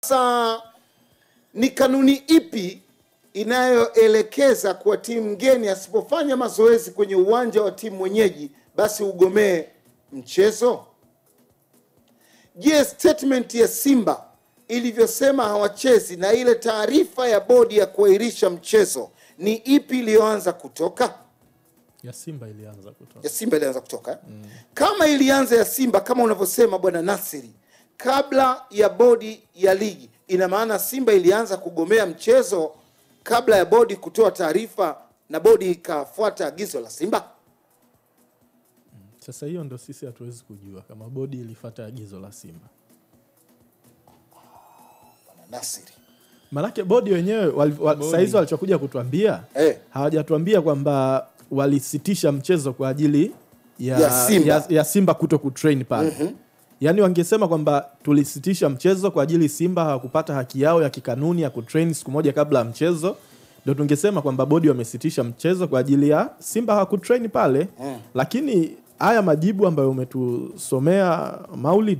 Sasa ni kanuni ipi inayoelekeza kwa timu ngeni asipofanya mazoezi kwenye uwanja wa timu mwenyeji basi ugomee mchezo? Je, statement ya Simba ilivyosema hawachezi na ile taarifa ya bodi ya kuahirisha mchezo ni ipi iliyoanza kutoka? Ya Simba ilianza kutoka. Ya Simba ilianza kutoka. Kama ilianza ya Simba kama unavyosema bwana Nasiri kabla ya bodi ya ligi, ina maana Simba ilianza kugomea mchezo kabla ya bodi kutoa taarifa na bodi ikafuata agizo la Simba? Sasa hiyo ndo sisi hatuwezi kujua kama bodi ilifuata agizo la Simba. Bwana Nasiri, manake bodi wenyewe saizi walichokuja kutuambia hawajatuambia kwamba walisitisha mchezo kwa ajili ya Simba kuto kutrain pale. Yaani wangesema kwamba tulisitisha mchezo kwa ajili Simba hawakupata haki yao ya kikanuni ya kutrain siku moja kabla ya mchezo, ndio tungesema kwamba bodi wamesitisha mchezo kwa ajili ya Simba hawakutrain pale. Lakini haya majibu ambayo umetusomea Maulid,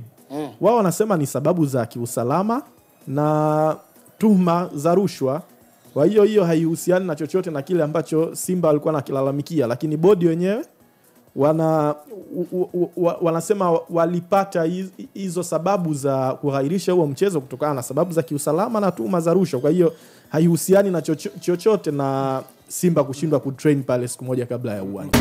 wao wanasema ni sababu za kiusalama na tuhuma za rushwa. Kwa hiyo haihusiani na chochote na kile ambacho Simba walikuwa nakilalamikia, lakini bodi wenyewe wanasema walipata hizo sababu za kughairisha huo mchezo kutokana na sababu za kiusalama na tuhuma za rushwa. Kwa hiyo haihusiani na chochote na Simba kushindwa kutrain pale siku moja kabla ya uwanja.